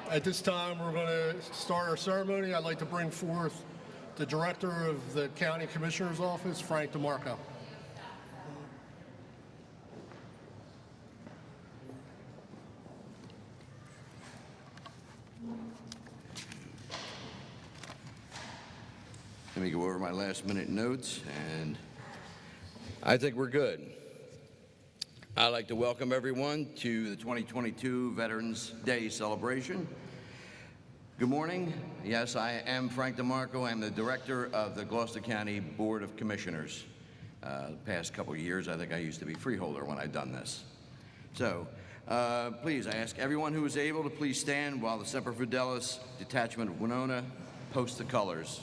At this time, we're going to start our ceremony. I'd like to bring forth the Director of the County Commissioner's Office, Frank DeMarco. Let me go over my last-minute notes, and I think we're good. I'd like to welcome everyone to the 2022 Veterans Day celebration. Good morning. Yes, I am Frank DeMarco. I'm the Director of the Gloucester County Board of Commissioners. The past couple of years, I think I used to be freeholder when I'd done this. So, please, I ask everyone who is able to please stand while the Semper Fidelis Detachment of Winona posts the colors.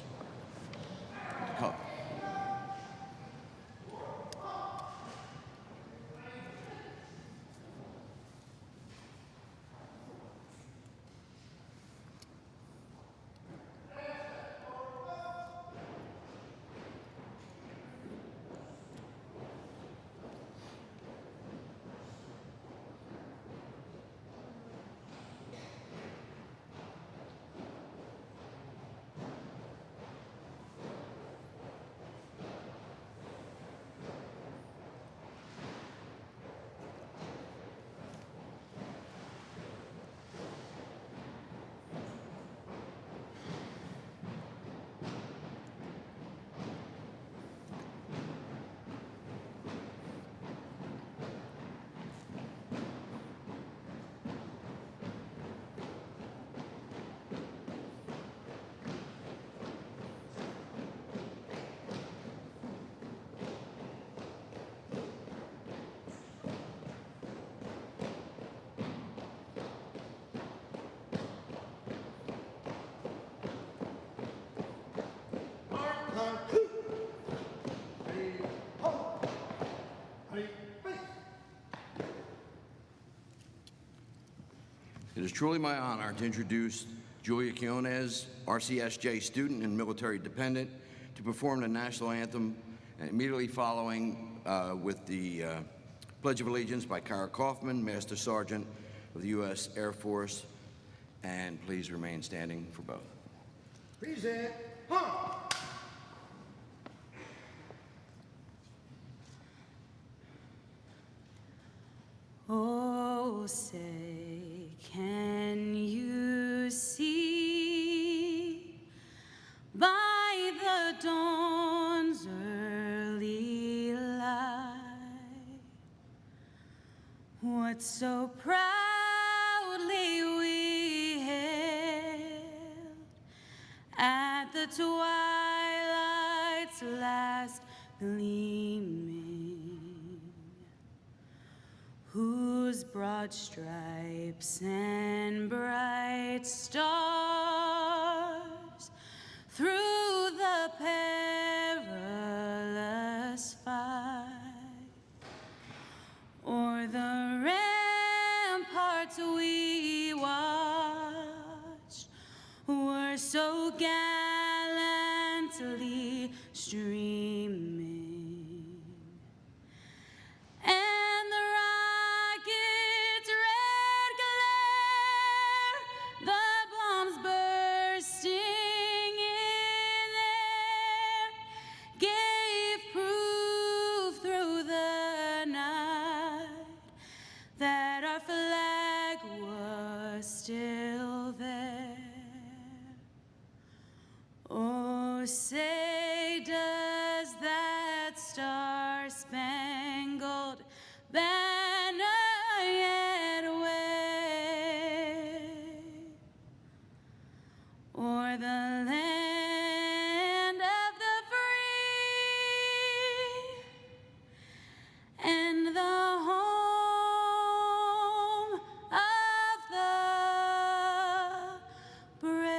It is truly my honor to introduce Julia Quinones, RCSJ student and military dependent, to perform the national anthem, and immediately following with the Pledge of Allegiance by Kara Kaufman, Master Sergeant of the U.S. Air Force, and please remain standing for both. Present. Huh. Oh, say, can you see by the dawn's early light what so proudly we hailed at the twilight's last gleaming, whose broad stripes and bright stars through the perilous fight o'er the ramparts we watched were so gallantly streaming, and the rocket's red glare, the bombs bursting in air, gave proof through the night that our flag was still there. Oh, say does that star-spangled banner yet wave o'er the land of the free and the home of the brave?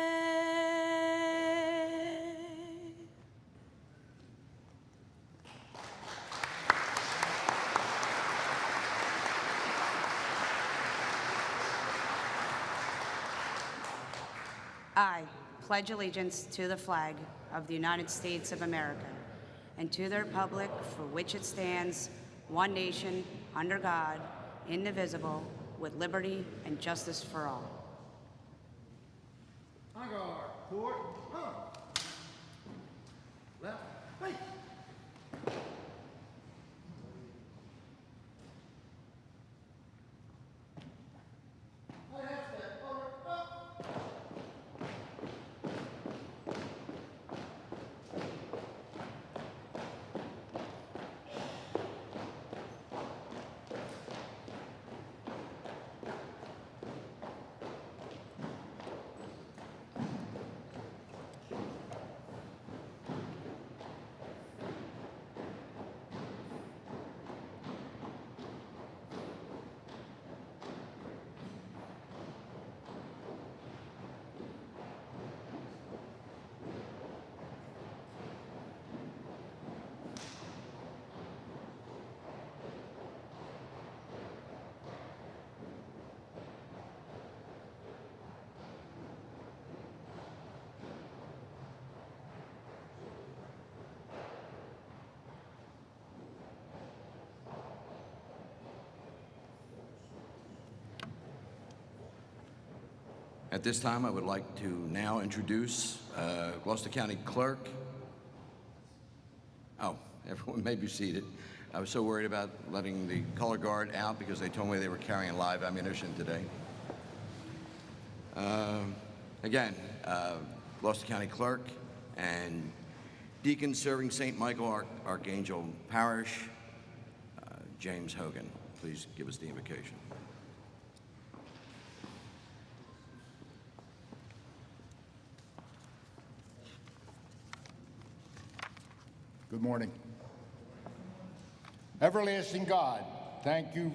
I pledge allegiance to the flag of the United States of America and to the republic for which it stands, one nation, under God, indivisible, with liberty and justice for all. On guard. Forward. Huh. Left. Face. At this time, I would like to now introduce Gloucester County Clerk. Oh, everyone may be seated. I was so worried about letting the color guard out because they told me they were carrying live ammunition today. Again, Gloucester County Clerk and Deacon serving St. Michael Archangel Parish, James Hogan. Please give us the invocation. Good morning. Everlasting God, thank you.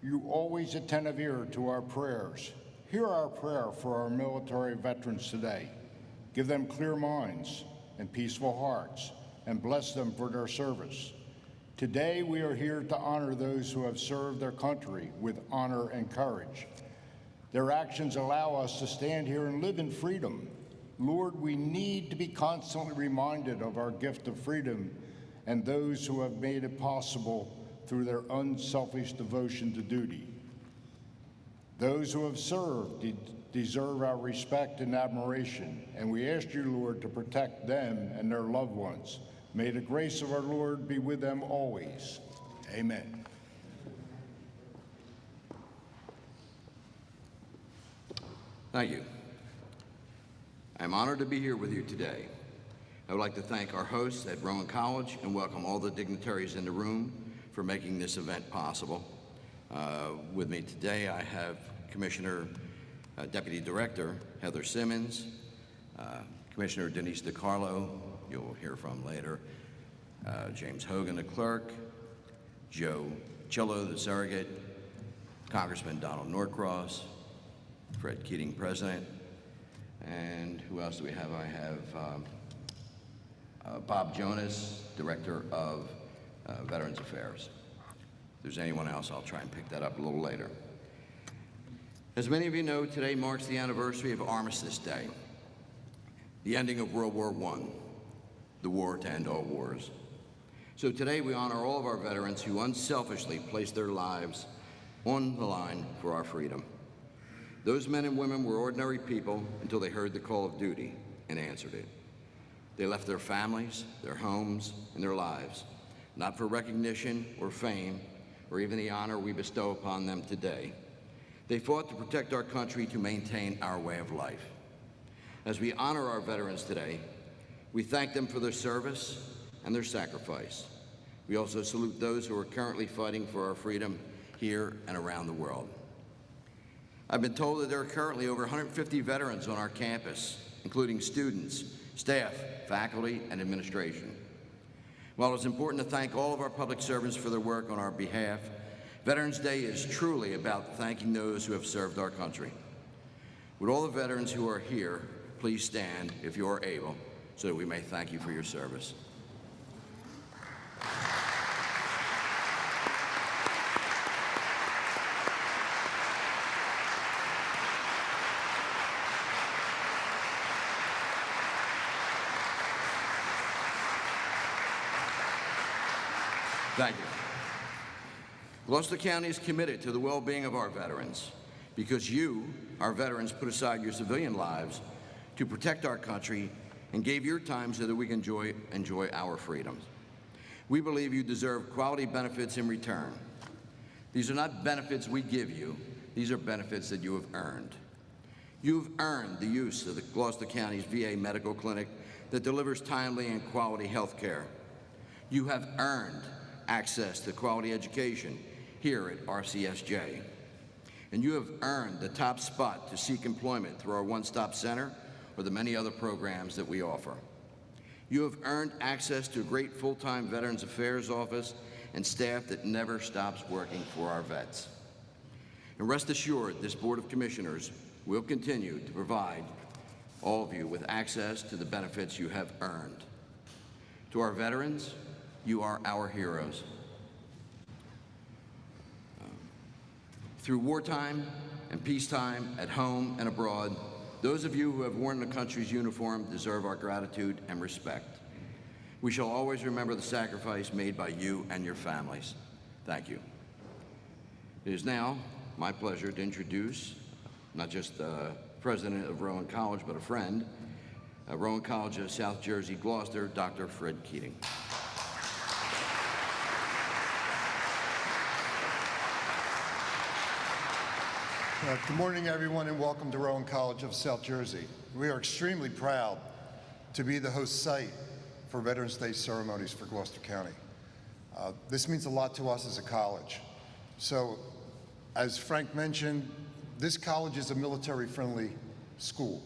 You always attentive ear to our prayers. Hear our prayer for our military veterans today. Give them clear minds and peaceful hearts, and bless them for their service. Today we are here to honor those who have served their country with honor and courage. Their actions allow us to stand here and live in freedom. Lord, we need to be constantly reminded of our gift of freedom and those who have made it possible through their unselfish devotion to duty. Those who have served deserve our respect and admiration, and we ask you, Lord, to protect them and their loved ones. May the grace of our Lord be with them always. Amen. Thank you. I'm honored to be here with you today. I would like to thank our hosts at Rowan College and welcome all the dignitaries in the room for making this event possible. With me today, I have Commissioner, Deputy Director Heather Simmons, Commissioner Denise DiCarlo, you'll hear from later, James Hogan, the clerk, Joe Chillo, the surrogate, Congressman Donald Norcross, Fred Keating, President, and who else do we have? I have Bob Jonas, Director of Veterans Affairs. If there's anyone else, I'll try and pick that up a little later. As many of you know, today marks the anniversary of Armistice Day, the ending of World War I, the war to end all wars. So today we honor all of our veterans who unselfishly placed their lives on the line for our freedom. Those men and women were ordinary people until they heard the call of duty and answered it. They left their families, their homes, and their lives, not for recognition or fame, or even the honor we bestow upon them today. They fought to protect our country, to maintain our way of life. As we honor our veterans today, we thank them for their service and their sacrifice. We also salute those who are currently fighting for our freedom here and around the world. I've been told that there are currently over 150 veterans on our campus, including students, staff, faculty, and administration. While it's important to thank all of our public servants for their work on our behalf, Veterans Day is truly about thanking those who have served our country. Would all the veterans who are here please stand, if you are able, so that we may thank you for your service. Thank you. Gloucester County is committed to the well-being of our veterans because you, our veterans, put aside your civilian lives to protect our country and gave your time so that we can enjoy our freedoms. We believe you deserve quality benefits in return. These are not benefits we give you. These are benefits that you have earned. You've earned the use of the Gloucester County's VA medical clinic that delivers timely and quality health care. You have earned access to quality education here at RCSJ. And you have earned the top spot to seek employment through our one-stop center or the many other programs that we offer. You have earned access to a great full-time Veterans Affairs office and staff that never stops working for our vets. And rest assured, this Board of Commissioners will continue to provide all of you with access to the benefits you have earned. To our veterans, you are our heroes. Through wartime and peacetime, at home and abroad, those of you who have worn the country's uniform deserve our gratitude and respect. We shall always remember the sacrifice made by you and your families. Thank you. It is now my pleasure to introduce not just the president of Rowan College, but a friend, Rowan College of South Jersey, Gloucester, Dr. Fred Keating. Good morning, everyone, and welcome to Rowan College of South Jersey. We are extremely proud to be the host site for Veterans Day ceremonies for Gloucester County. This means a lot to us as a college. So, as Frank mentioned, this college is a military-friendly school.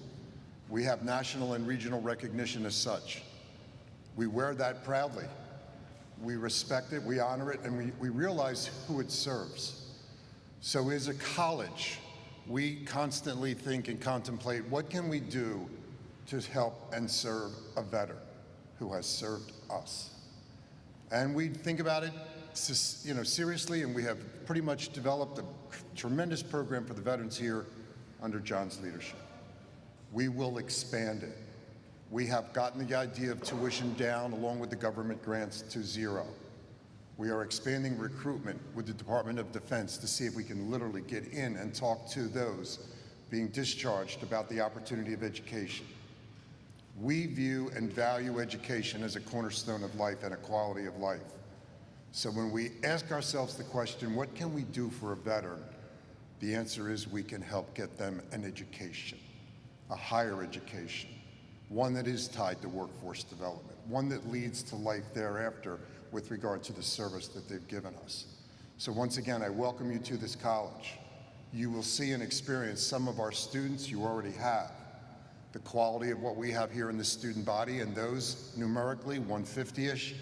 We have national and regional recognition as such. We wear that proudly. We respect it, we honor it, and we realize who it serves. So as a college, we constantly think and contemplate, what can we do to help and serve a veteran who has served us? And we think about it seriously, and we have pretty much developed a tremendous program for the veterans here under John's leadership. We will expand it. We have gotten the idea of tuition down along with the government grants to zero. We are expanding recruitment with the Department of Defense to see if we can literally get in and talk to those being discharged about the opportunity of education. We view and value education as a cornerstone of life and a quality of life. So when we ask ourselves the question, what can we do for a veteran? The answer is we can help get them an education, a higher education, one that is tied to workforce development, one that leads to life thereafter with regard to the service that they've given us. So once again, I welcome you to this college. You will see and experience some of our students you already have. The quality of what we have here in the student body, and those numerically 150-ish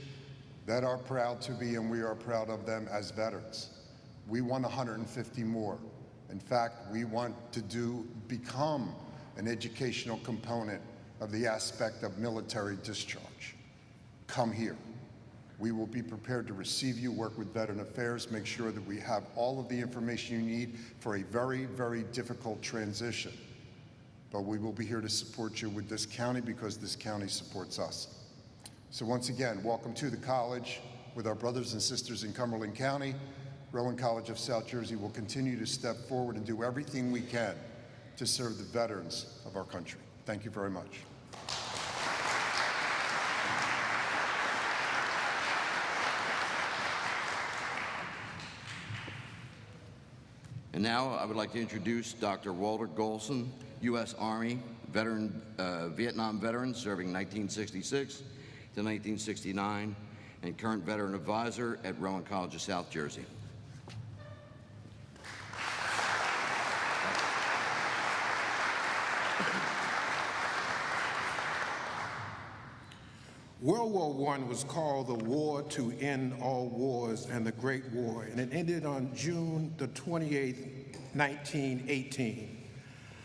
that are proud to be, and we are proud of them as veterans. We want 150 more. In fact, we want to become an educational component of the aspect of military discharge. Come here. We will be prepared to receive you, work with Veteran Affairs, make sure that we have all of the information you need for a very, very difficult transition. But we will be here to support you with this county because this county supports us. So once again, welcome to the college. With our brothers and sisters in Cumberland County, Rowan College of South Jersey will continue to step forward and do everything we can to serve the veterans of our country. Thank you very much. And now I would like to introduce Dr. Walter Golson, U.S. Army veteran, Vietnam veteran serving 1966 to 1969, and current veteran advisor at Rowan College of South Jersey. World War I was called the War to End All Wars and the Great War, and it ended on June the 28th, 1918.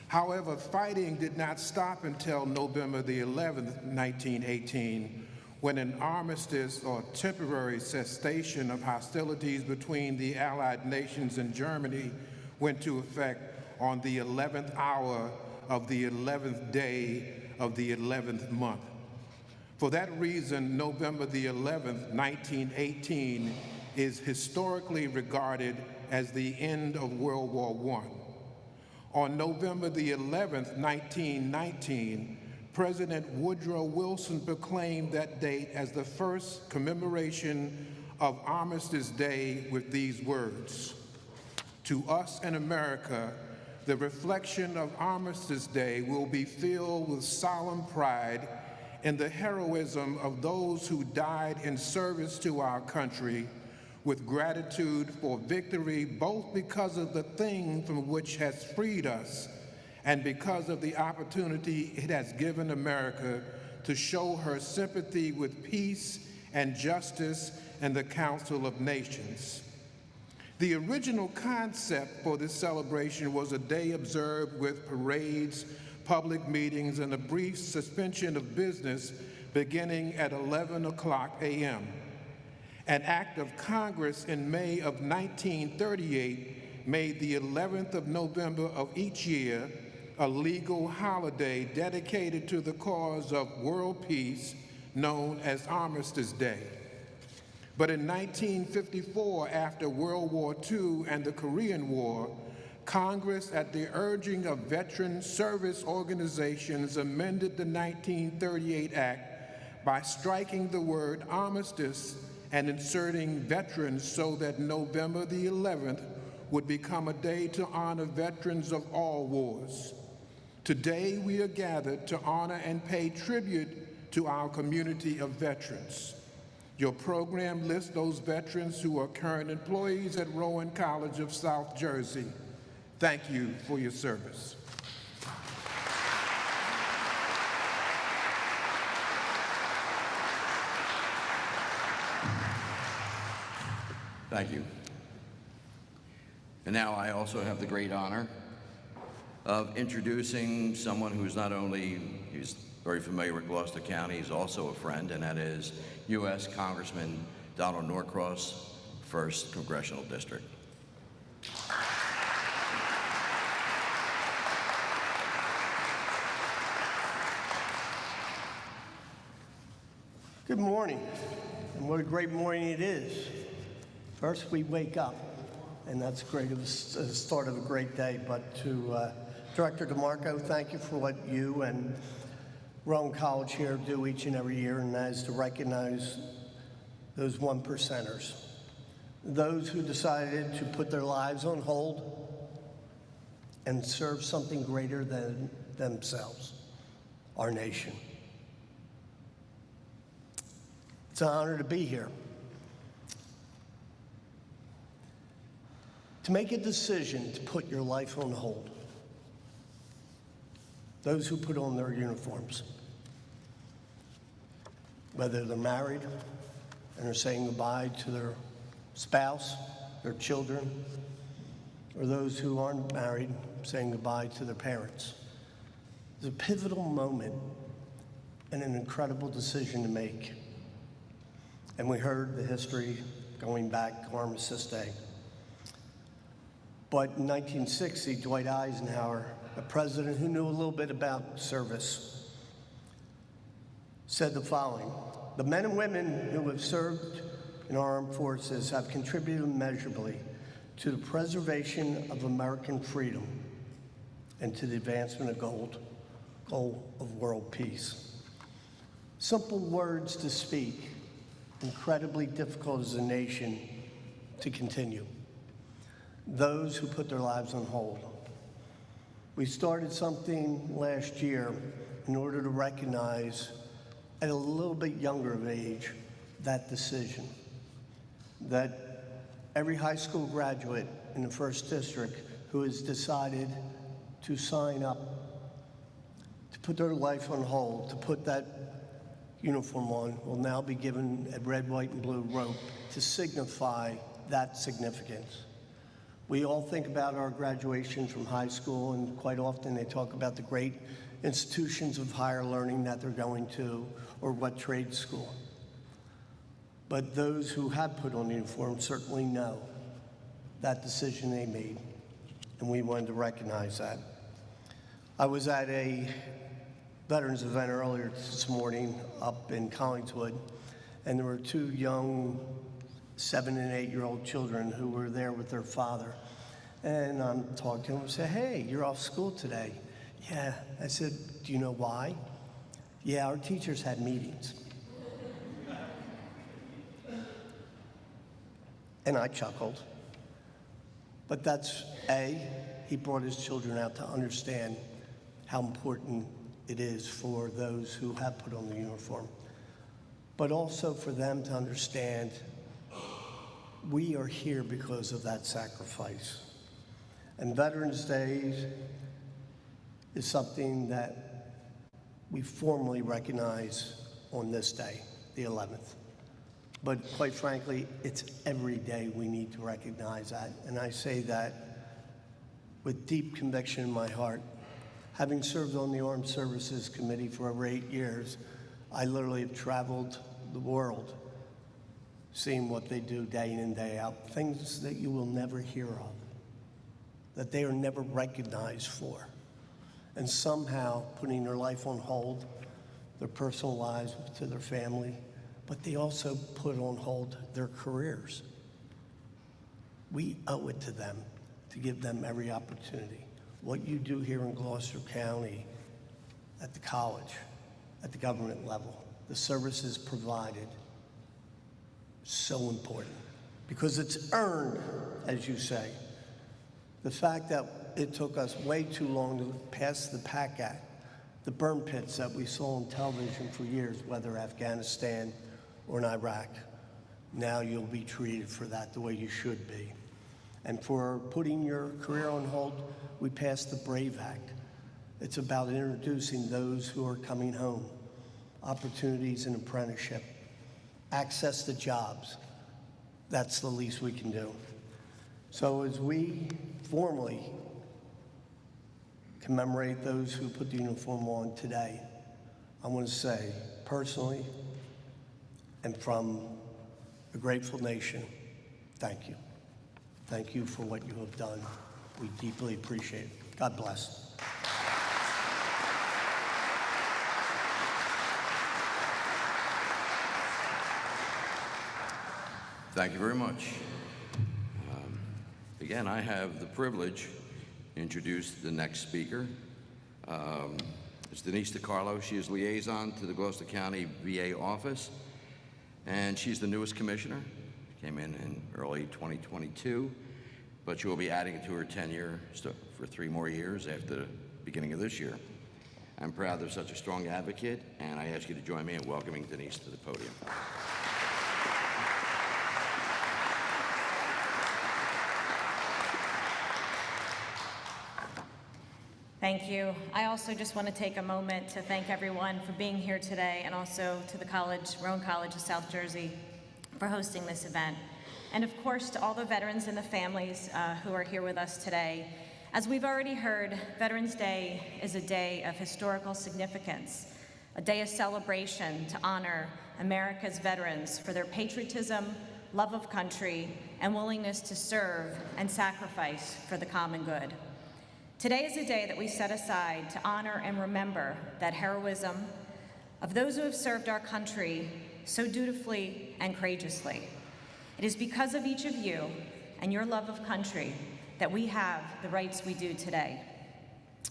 However, fighting did not stop until November the 11th, 1918, when an armistice or temporary cessation of hostilities between the Allied nations and Germany went into effect on the 11th hour of the 11th day of the 11th month. For that reason, November the 11th, 1918 is historically regarded as the end of World War I. On November the 11th, 1919, President Woodrow Wilson proclaimed that date as the first commemoration of Armistice Day with these words: "To us in America, the reflection of Armistice Day will be filled with solemn pride in the heroism of those who died in service to our country, with gratitude for victory, both because of the thing from which has freed us and because of the opportunity it has given America to show her sympathy with peace and justice in the Council of Nations." The original concept for this celebration was a day observed with parades, public meetings, and a brief suspension of business beginning at 11 o'clock a.m. An act of Congress in May of 1938 made the 11th of November of each year a legal holiday dedicated to the cause of world peace, known as Armistice Day. But in 1954, after World War II and the Korean War, Congress, at the urging of veteran service organizations, amended the 1938 Act by striking the word armistice and inserting veterans so that November the 11th would become a day to honor veterans of all wars. Today, we are gathered to honor and pay tribute to our community of veterans. Your program lists those veterans who are current employees at Rowan College of South Jersey. Thank you for your service. Thank you. And now I also have the great honor of introducing someone who's not only he's very familiar with Gloucester County, he's also a friend, and that is U.S. Congressman Donald Norcross, 1st Congressional District. Good morning, and what a great morning it is. First, we wake up, and that's great. It was the start of a great day. But to Director DeMarco, thank you for what you and Rowan College here do each and every year, and that is to recognize those one percenters, those who decided to put their lives on hold and serve something greater than themselves, our nation. It's an honor to be here. To make a decision to put your life on hold. Those who put on their uniforms, whether they're married and are saying goodbye to their spouse, their children, or those who aren't married saying goodbye to their parents. It's a pivotal moment and an incredible decision to make. And we heard the history going back to Armistice Day. But in 1960, Dwight Eisenhower, a president who knew a little bit about service, said the following: "The men and women who have served in our armed forces have contributed immeasurably to the preservation of American freedom and to the advancement of goal of world peace." Simple words to speak, incredibly difficult as a nation to continue. Those who put their lives on hold. We started something last year in order to recognize, at a little bit younger of age, that decision. That every high school graduate in the 1st District who has decided to sign up, to put their life on hold, to put that uniform on, will now be given a red, white, and blue rope to signify that significance. We all think about our graduation from high school, and quite often they talk about the great institutions of higher learning that they're going to, or what trade school. But those who have put on the uniform certainly know that decision they made, and we wanted to recognize that. I was at a veterans event earlier this morning up in Collingswood, and there were 2 young 7- and 8-year-old children who were there with their father. And I'm talking to him and say, hey, you're off school today. Yeah. I said, do you know why? Yeah, our teachers had meetings. And I chuckled. But that's he brought his children out to understand how important it is for those who have put on the uniform, but also for them to understand we are here because of that sacrifice. And Veterans Day is something that we formally recognize on this day, the 11th. But quite frankly, it's every day we need to recognize that. And I say that with deep conviction in my heart. Having served on the Armed Services Committee for over 8 years, I literally have traveled the world seeing what they do day in and day out, things that you will never hear of, that they are never recognized for. And somehow putting their life on hold, their personal lives to their family, but they also put on hold their careers. We owe it to them to give them every opportunity. What you do here in Gloucester County, at the college, at the government level, the services provided, so important. Because it's earned, as you say. The fact that it took us way too long to pass the PAC Act, the burn pits that we saw on television for years, whether Afghanistan or in Iraq, now you'll be treated for that the way you should be. And for putting your career on hold, we passed the BRAVE Act. It's about introducing those who are coming home, opportunities in apprenticeship, access to jobs. That's the least we can do. So as we formally commemorate those who put the uniform on today, I want to say personally and from a grateful nation, thank you. Thank you for what you have done. We deeply appreciate it. God bless. Thank you very much. Again, I have the privilege to introduce the next speaker. It's Denise DiCarlo. She is liaison to the Gloucester County VA office, and she's the newest commissioner. Came in early 2022, but she will be adding to her tenure for 3 more years after the beginning of this year. I'm proud they're such a strong advocate, and I ask you to join me in welcoming Denise to the podium. Thank you. I also just want to take a moment to thank everyone for being here today, and also to the college, Rowan College of South Jersey, for hosting this event. And of course, to all the veterans and the families who are here with us today. As we've already heard, Veterans Day is a day of historical significance, a day of celebration to honor America's veterans for their patriotism, love of country, and willingness to serve and sacrifice for the common good. Today is a day that we set aside to honor and remember that heroism of those who have served our country so dutifully and courageously. It is because of each of you and your love of country that we have the rights we do today,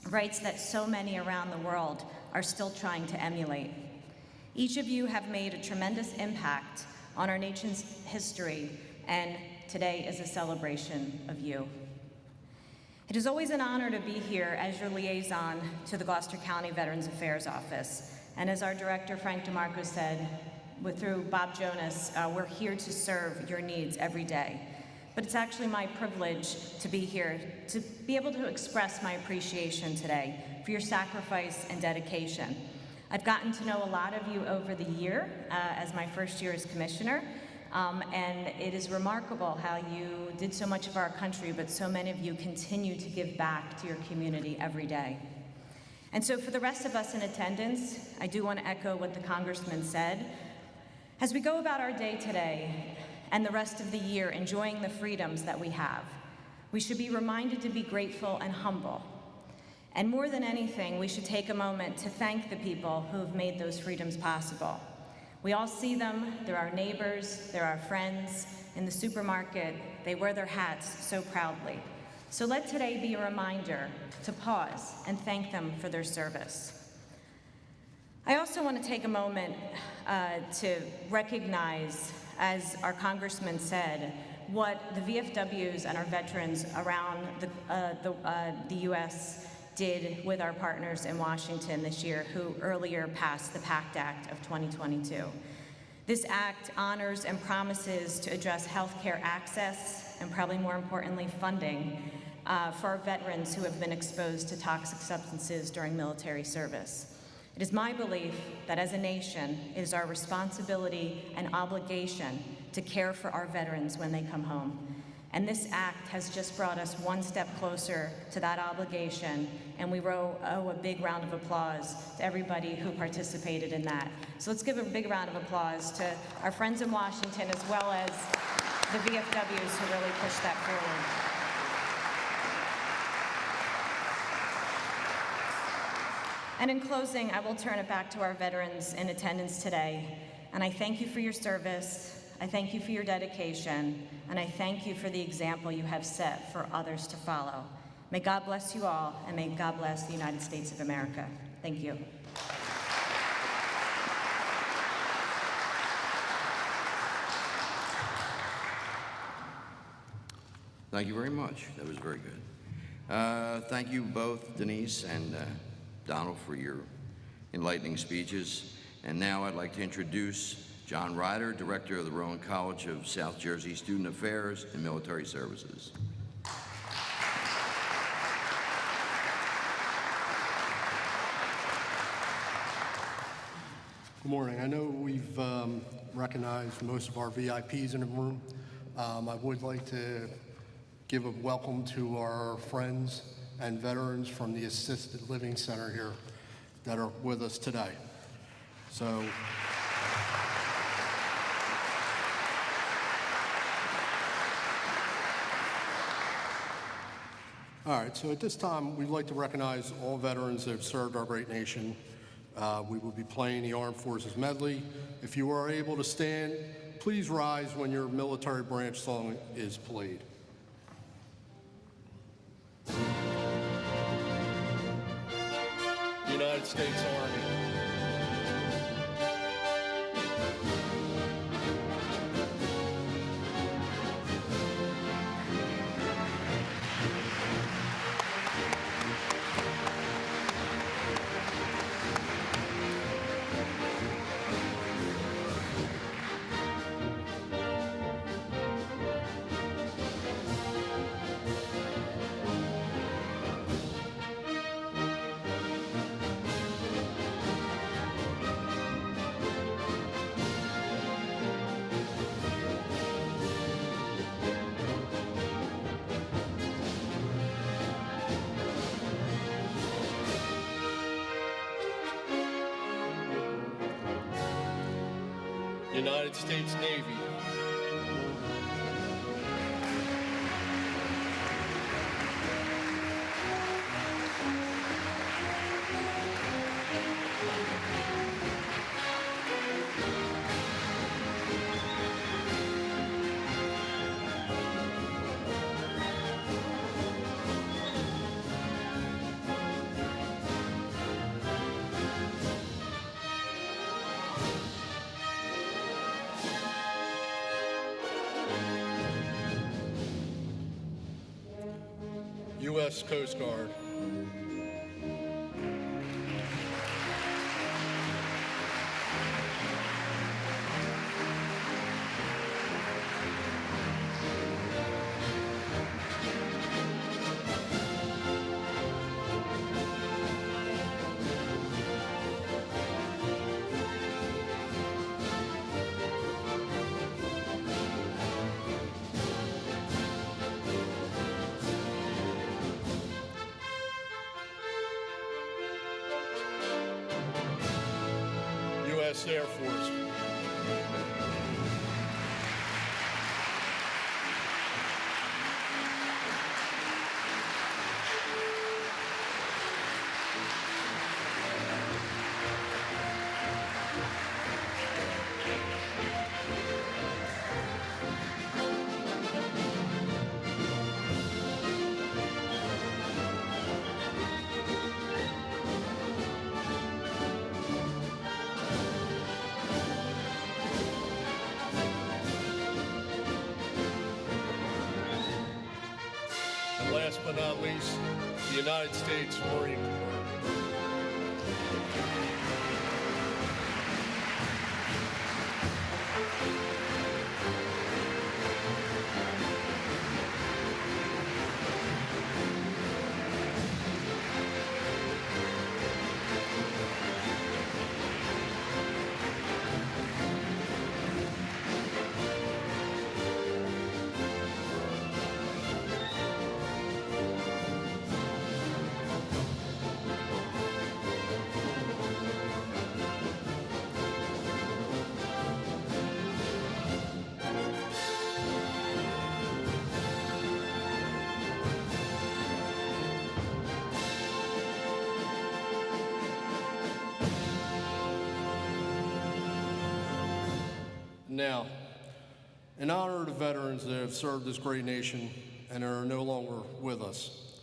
rights that so many around the world are still trying to emulate. Each of you have made a tremendous impact on our nation's history, and today is a celebration of you. It is always an honor to be here as your liaison to the Gloucester County Veterans Affairs Office. And as our director, Frank DeMarco, said, through Bob Jonas, we're here to serve your needs every day. But it's actually my privilege to be here, to be able to express my appreciation today for your sacrifice and dedication. I've gotten to know a lot of you over the year as my first year as commissioner. And it is remarkable how you did so much of our country, but so many of you continue to give back to your community every day. And so for the rest of us in attendance, I do want to echo what the Congressman said. As we go about our day today and the rest of the year enjoying the freedoms that we have, we should be reminded to be grateful and humble. And more than anything, we should take a moment to thank the people who have made those freedoms possible. We all see them, they're our neighbors, they're our friends. In the supermarket, they wear their hats so proudly. So let today be a reminder to pause and thank them for their service. I also want to take a moment to recognize, as our congressman said, what the VFWs and our veterans around the U.S. did with our partners in Washington this year, who earlier passed the PACT Act of 2022. This act honors and promises to address healthcare access and, probably more importantly, funding for our veterans who have been exposed to toxic substances during military service. It is my belief that as a nation, it is our responsibility and obligation to care for our veterans when they come home. And this act has just brought us one step closer to that obligation, and we owe a big round of applause to everybody who participated in that. So let's give a big round of applause to our friends in Washington, as well as the VFWs who really pushed that forward. And in closing, I will turn it back to our veterans in attendance today. And I thank you for your service, I thank you for your dedication, and I thank you for the example you have set for others to follow. May God bless you all, and may God bless the United States of America. Thank you. Thank you very much. That was very good. Thank you both, Denise and Donald, for your enlightening speeches. And now I'd like to introduce John Ryder, Director of the Rowan College of South Jersey Student Affairs and Military Services. Good morning. I know we've recognized most of our VIPs in the room. I would like to give a welcome to our friends and veterans from the Assisted Living Center here that are with us today. So, all right, so at this time, we'd like to recognize all veterans that have served our great nation. We will be playing the Armed Forces Medley. If you are able to stand, please rise when your military branch song is played. United States Army. United States Navy. U.S. Coast Guard. U.S. Air Force. last but not least, the United States Marine Corps. Now, in honor of the veterans that have served this great nation and are no longer with us,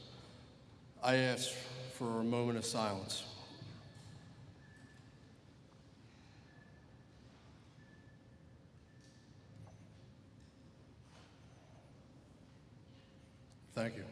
I ask for a moment of silence. Thank you.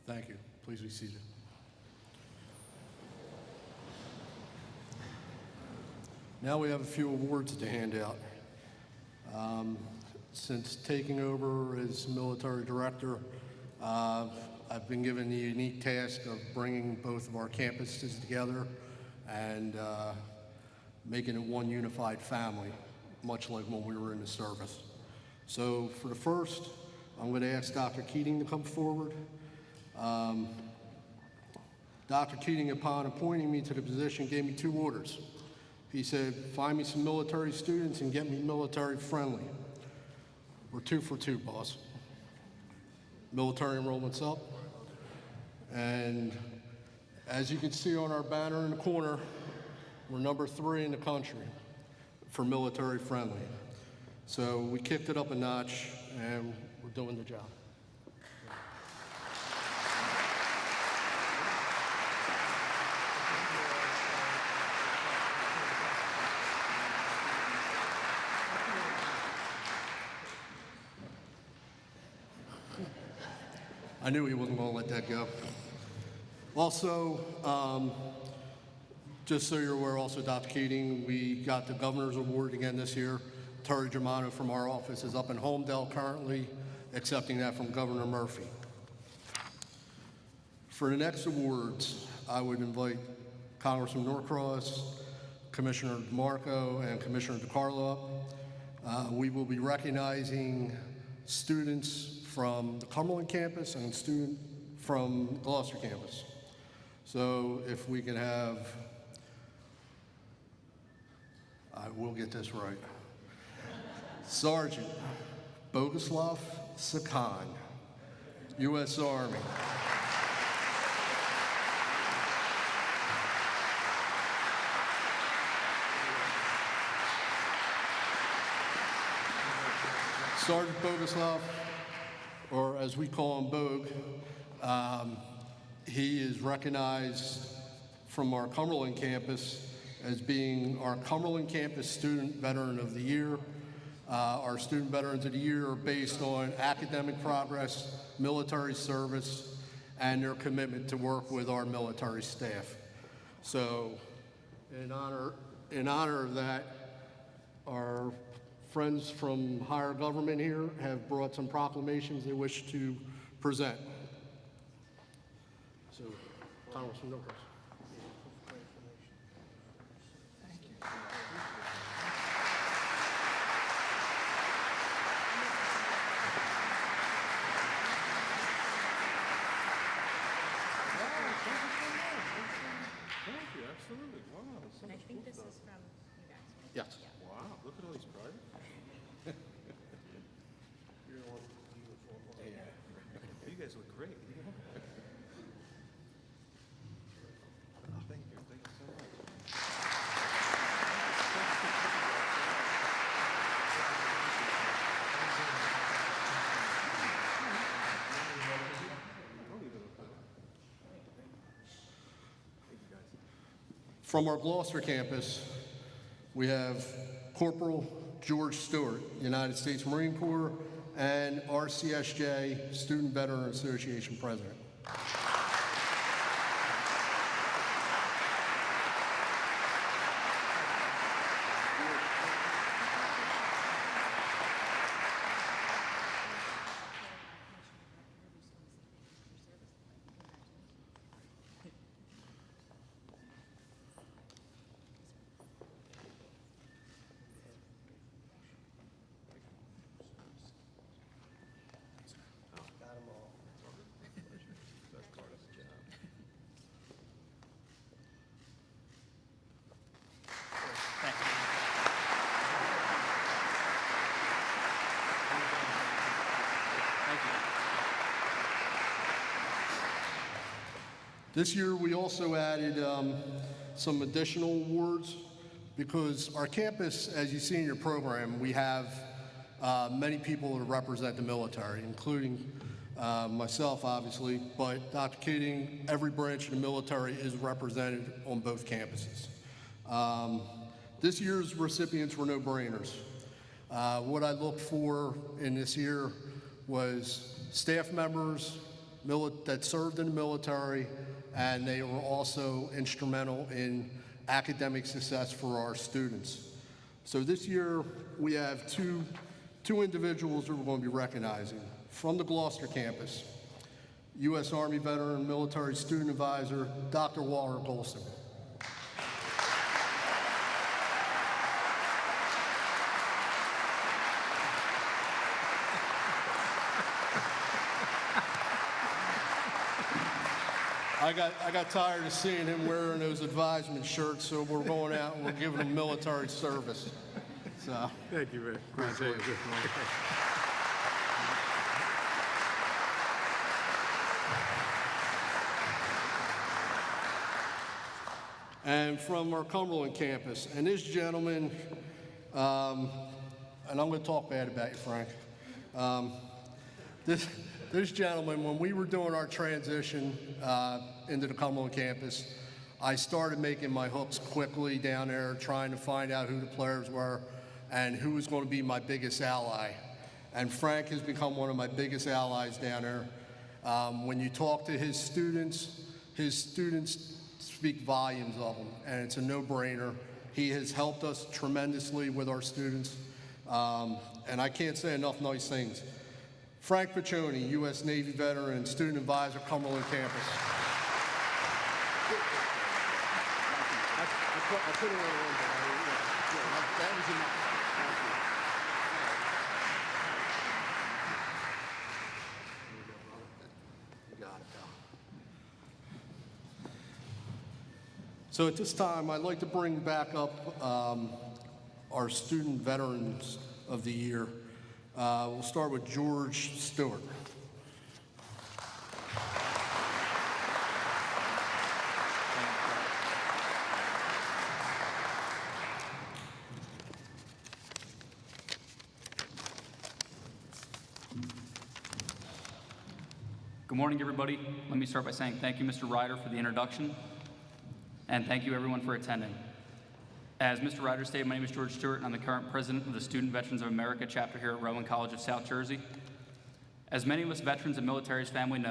Thank you. Please be seated. Now we have a few awards to hand out. Since taking over as military director, I've been given the unique task of bringing both of our campuses together and making it one unified family, much like when we were in the service. So for the first, I'm going to ask Dr. Keating to come forward. Dr. Keating, upon appointing me to the position, gave me 2 orders. He said, find me some military students and get me military friendly. We're 2 for 2, boss. Military enrollment's up. And as you can see on our banner in the corner, we're number 3 in the country for military friendly. So we kicked it up a notch and we're doing the job. I knew he wasn't going to let that go. Also, just so you're aware, also, Dr. Keating, we got the Governor's Award again this year. Terry Germano from our office is up in Homedale currently, accepting that from Governor Murphy. For the next awards, I would invite Congressman Norcross, Commissioner DeMarco, and Commissioner DeCarlo up. We will be recognizing students from the Cumberland campus and a student from Gloucester campus. So if we can have, I will get this right, Sergeant Boguslav Sakan, U.S. Army. Sergeant Boguslav, or as we call him, Bogue, he is recognized from our Cumberland campus as being our Cumberland Campus Student Veteran of the Year. Our Student Veterans of the Year are based on academic progress, military service, and their commitment to work with our military staff. So in honor of that, our friends from higher government here have brought some proclamations they wish to present. So, Congressman Norcross. Thank you, absolutely. Wow, that's so And I much think cool this stuff. is from you guys. Yes. Wow, look at all these prizes. You're gonna want you guys look great. Thank you so much. From our Gloucester campus, we have Corporal George Stewart, United States Marine Corps, and RCSJ Student Veteran Association President. This year, we also added some additional awards because our campus, as you see in your program, we have many people that represent the military, including myself, obviously, but Dr. Keating, every branch of the military is represented on both campuses. This year's recipients were no-brainers. What I looked for in this year was staff members that served in the military, and they were also instrumental in academic success for our students. So this year, we have two individuals that we're going to be recognizing. From the Gloucester campus, U.S. Army veteran, military student advisor, Dr. Walter Golson. I got tired of seeing him wearing those advisement shirts, so we're going out and we're giving him military service. So, Thank you, man. Appreciate it. and from our Cumberland campus, and this gentleman, and I'm going to talk bad about you, Frank. This gentleman, when we were doing our transition into the Cumberland campus, I started making my hooks quickly down there, trying to find out who the players were and who was going to be my biggest ally. And Frank has become one of my biggest allies down there. When you talk to his students, His students speak volumes of him, and it's a no-brainer. He has helped us tremendously with our students, and I can't say enough nice things. Frank Piccioni, U.S. Navy veteran and student advisor, Cumberland campus. I put it on one, but that was enough. So at this time, I'd like to bring back up our student veterans of the year. We'll start with George Stewart. Good morning, everybody. Let me start by saying thank you, Mr. Ryder, for the introduction, and thank you, everyone, for attending. As Mr. Ryder stated, my name is George Stewart, and I'm the current president of the Student Veterans of America chapter here at Rowan College of South Jersey. As many of us veterans and military families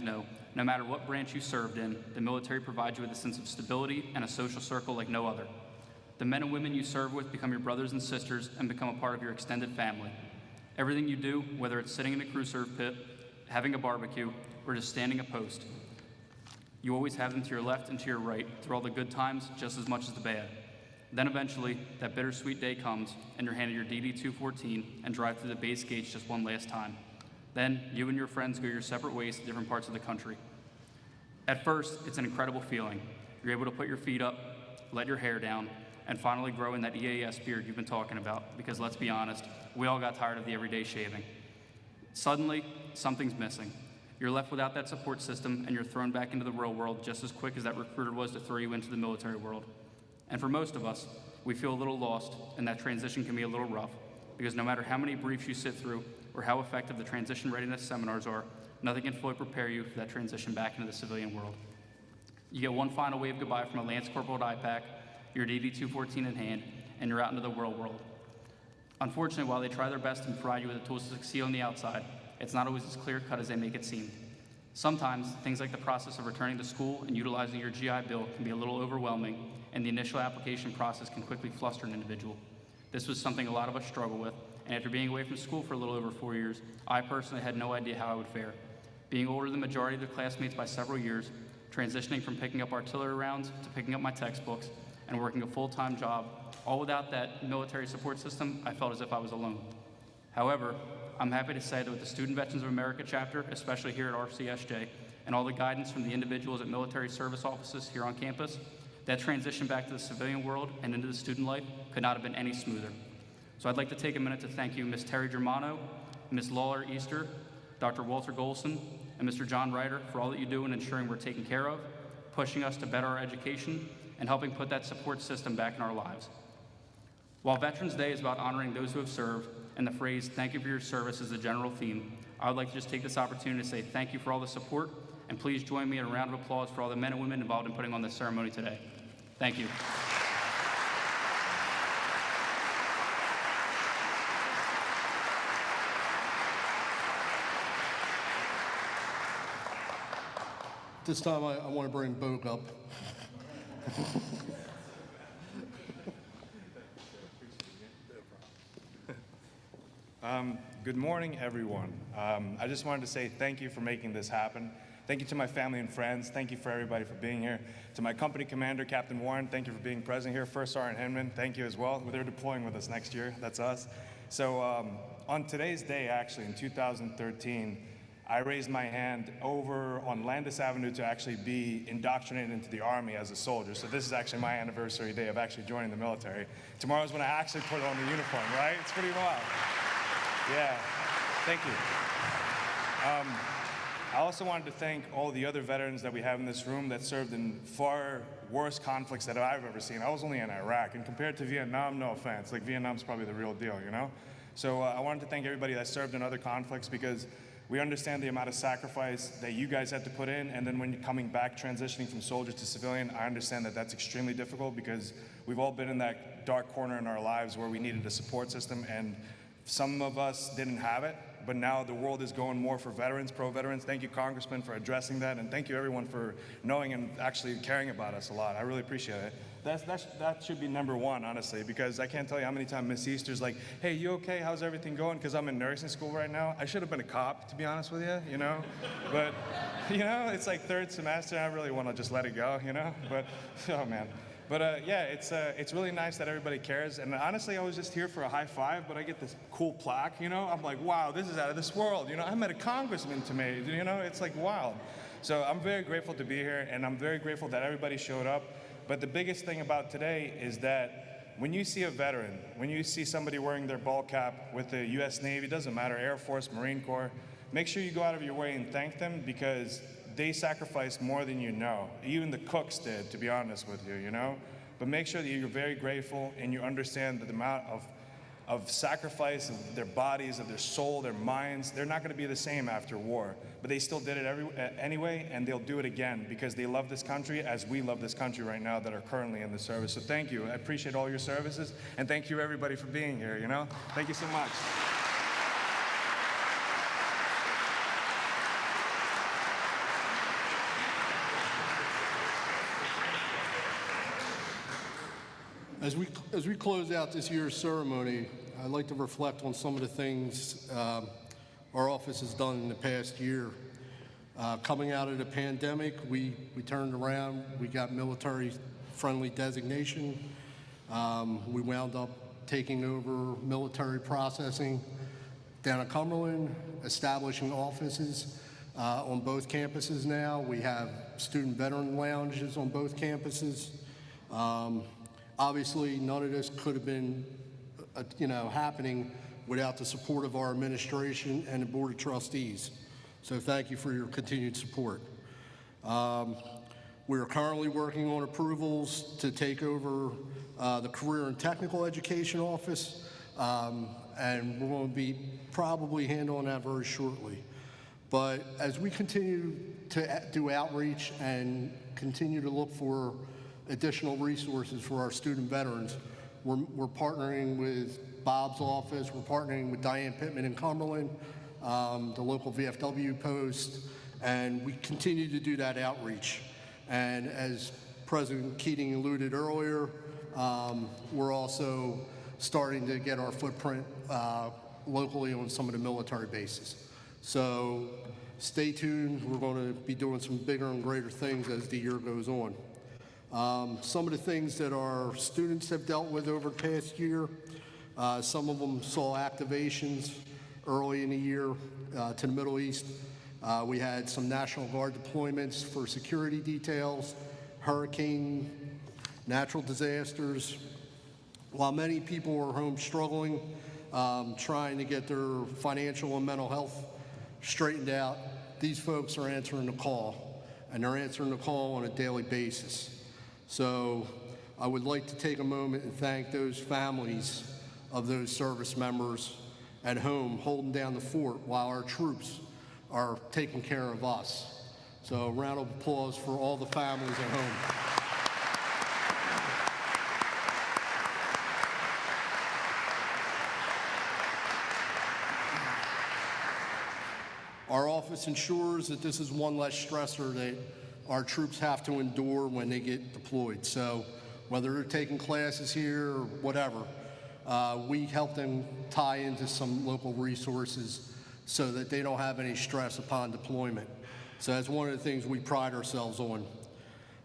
know, no matter what branch you served in, the military provides you with a sense of stability and a social circle like no other. The men and women you serve with become your brothers and sisters and become a part of your extended family. Everything you do, whether it's sitting in a crew serve pit, having a barbecue, or just standing a post, you always have them to your left and to your right through all the good times just as much as the bad. Then eventually, that bittersweet day comes and you're handed your DD-214 and drive through the base gates just one last time. Then you and your friends go your separate ways to different parts of the country. At first, it's an incredible feeling. You're able to put your feet up, let your hair down, and finally grow in that EAS beard you've been talking about, because let's be honest, we all got tired of the everyday shaving. Suddenly, something's missing. You're left without that support system, and you're thrown back into the real world just as quick as that recruiter was to throw you into the military world. And for most of us, we feel a little lost, and that transition can be a little rough, because no matter how many briefs you sit through or how effective the transition readiness seminars are, nothing can fully prepare you for that transition back into the civilian world. You get one final wave goodbye from a Lance Corporal at IPAC, your DD-214 in hand, and you're out into the real world. Unfortunately, while they try their best to provide you with the tools to succeed on the outside, it's not always as clear-cut as they make it seem. Sometimes, things like the process of returning to school and utilizing your GI Bill can be a little overwhelming, and the initial application process can quickly fluster an individual. This was something a lot of us struggle with, and after being away from school for a little over 4 years, I personally had no idea how I would fare. Being older than the majority of the classmates by several years, transitioning from picking up artillery rounds to picking up my textbooks, and working a full-time job, all without that military support system, I felt as if I was alone. However, I'm happy to say that with the Student Veterans of America chapter, especially here at RCSJ, and all the guidance from the individuals at military service offices here on campus, that transition back to the civilian world and into the student life could not have been any smoother. So I'd like to take a minute to thank you, Ms. Terry Germano, Ms. Lawler Easter, Dr. Walter Golson, and Mr. John Ryder for all that you do in ensuring we're taken care of, pushing us to better our education, and helping put that support system back in our lives. While Veterans Day is about honoring those who have served, and the phrase, "thank you for your service" is the general theme, I would like to just take this opportunity to say thank you for all the support, and please join me in a round of applause for all the men and women involved in putting on this ceremony today. Thank you. This time I want to bring Bogue up. Good morning, everyone. I just wanted to say thank you for making this happen. Thank you to my family and friends. Thank you for everybody for being here. To my company commander, Captain Warren, thank you for being present here. First Sergeant Hinman, thank you as well. They're deploying with us next year. That's us. So on today's day, actually, in 2013, I raised my hand over on Landis Avenue to actually be indoctrinated into the Army as a soldier. So this is actually my anniversary day of actually joining the military. Tomorrow's when I actually put on the uniform, right? It's pretty wild. Yeah, thank you. I also wanted to thank all the other veterans that we have in this room that served in far worse conflicts that I've ever seen. I was only in Iraq, and compared to Vietnam, no offense, like Vietnam's probably the real deal, you know? So I wanted to thank everybody that served in other conflicts, because we understand the amount of sacrifice that you guys had to put in, and then when you're coming back, transitioning from soldier to civilian, I understand that that's extremely difficult, because we've all been in that dark corner in our lives where we needed a support system, and some of us didn't have it, but now the world is going more for veterans, pro-veterans. Thank you, Congressman, for addressing that, and thank you, everyone, for knowing and actually caring about us a lot. I really appreciate it. That should be number one, honestly, because I can't tell you how many times Miss Easter's like, hey, you okay? How's everything going? Because I'm in nursing school right now. I should have been a cop, to be honest with you, you know? But, you know, it's like third semester, and I really want to just let it go, you know? But, oh, man. But yeah, it's really nice that everybody cares. And honestly, I was just here for a high five, but I get this cool plaque, you know? I'm like, wow, this is out of this world, you know? I met a congressman today, you know? It's like wild. So I'm very grateful to be here, and I'm very grateful that everybody showed up. But the biggest thing about today is that when you see a veteran, when you see somebody wearing their ball cap with the U.S. Navy, doesn't matter, Air Force, Marine Corps, make sure you go out of your way and thank them, because they sacrificed more than you know. Even the cooks did, to be honest with you, you know? But make sure that you're very grateful and you understand the amount of sacrifice of their bodies, of their soul, their minds. They're not going to be the same after war. But they still did it anyway, and they'll do it again because they love this country as we love this country right now that are currently in the service. So thank you. I appreciate all your services, and thank you, everybody, for being here, you know? Thank you so much. As we close out this year's ceremony, I'd like to reflect on some of the things our office has done in the past year. Coming out of the pandemic, we turned around, we got military-friendly designation. We wound up taking over military processing down at Cumberland, establishing offices on both campuses now. We have student veteran lounges on both campuses. Obviously, none of this could have been, happening without the support of our administration and the Board of Trustees. So thank you for your continued support. We are currently working on approvals to take over the Career and Technical Education Office, and we're going to be probably handling that very shortly. But as we continue to do outreach and continue to look for additional resources for our student veterans, we're partnering with Bob's office, we're partnering with Diane Pittman in Cumberland, the local VFW post, and we continue to do that outreach. And as President Keating alluded earlier, we're also starting to get our footprint locally on some of the military bases. So stay tuned, we're going to be doing some bigger and greater things as the year goes on. Some of the things that our students have dealt with over the past year, some of them saw activations early in the year to the Middle East. We had some National Guard deployments for security details, hurricane, natural disasters. While many people were home struggling, trying to get their financial and mental health straightened out, these folks are answering the call, and they're answering the call on a daily basis. So I would like to take a moment and thank those families of those service members at home holding down the fort while our troops are taking care of us. So a round of applause for all the families at home. Our office ensures that this is one less stressor that our troops have to endure when they get deployed. So whether they're taking classes here or whatever, we help them tie into some local resources so that they don't have any stress upon deployment. So that's one of the things we pride ourselves on.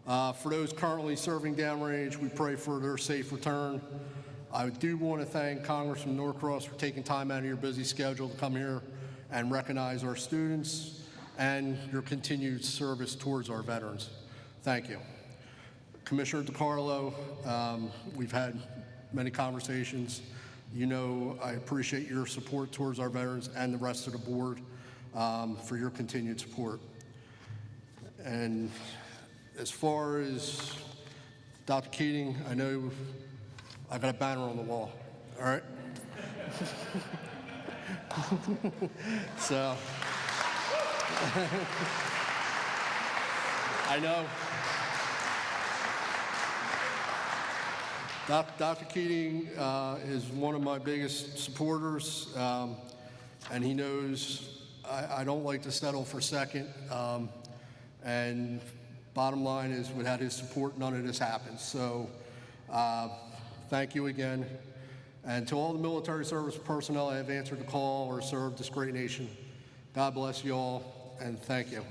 For those currently serving downrange, we pray for their safe return. I do want to thank Congressman Norcross for taking time out of your busy schedule to come here and recognize our students and your continued service towards our veterans. Thank you. Commissioner DiCarlo, we've had many conversations. You know I appreciate your support towards our veterans and the rest of the board for your continued support. And as far as Dr. Keating, I know I got a banner on the wall, all right? So, I know. Dr. Keating is one of my biggest supporters. and he knows I don't like to settle for second. And bottom line is, without his support, none of this happens. So thank you again. And to all the military service personnel that have answered the call or served this great nation, God bless you all, and thank you.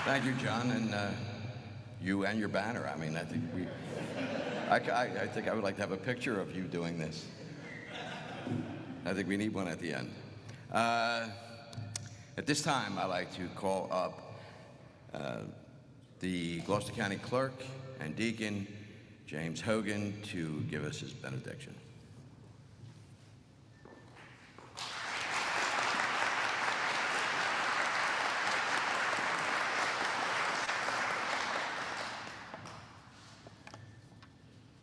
Thank you, John, and you and your banner. I mean, I think I think I would like to have a picture of you doing this. I think we need one at the end. At this time, I'd like to call up the Gloucester County Clerk and Deacon, James Hogan, to give us his benediction.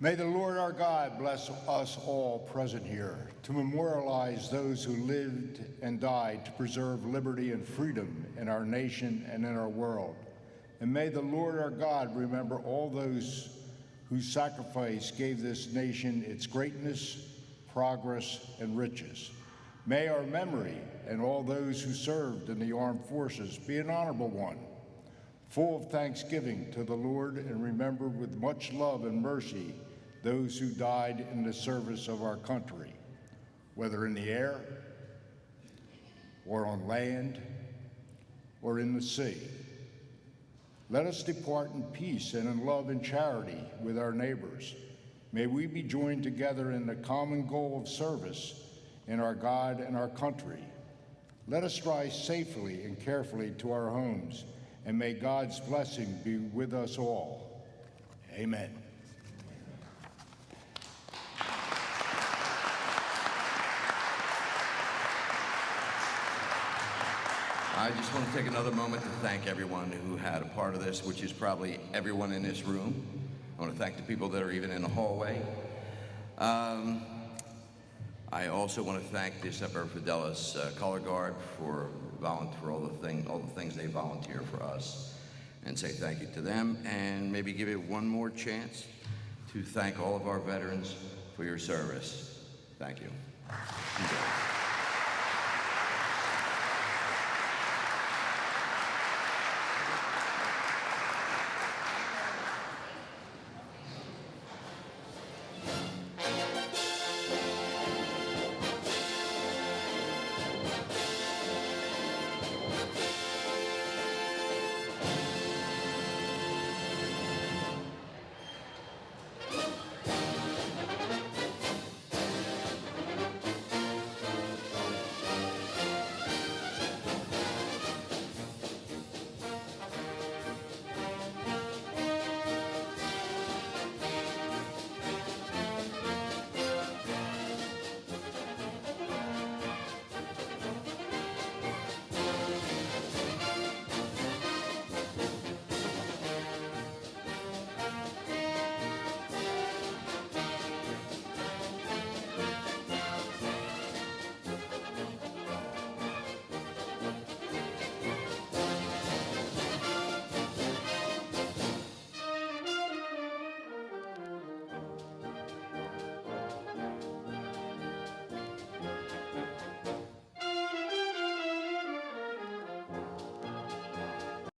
May the Lord our God bless us all present here to memorialize those who lived and died to preserve liberty and freedom in our nation and in our world. And may the Lord our God remember all those whose sacrifice gave this nation its greatness, progress, and riches. May our memory and all those who served in the armed forces be an honorable one, full of thanksgiving to the Lord, and remember with much love and mercy those who died in the service of our country, whether in the air, or on land, or in the sea. Let us depart in peace and in love and charity with our neighbors. May we be joined together in the common goal of service in our God and our country. Let us rise safely and carefully to our homes, and may God's blessing be with us all. Amen. I just want to take another moment to thank everyone who had a part of this, which is probably everyone in this room. I want to thank the people that are even in the hallway. I also want to thank the Semper Fidelis Color Guard for all the things they volunteer for us, and say thank you to them, and maybe give it one more chance to thank all of our veterans for your service. Thank you.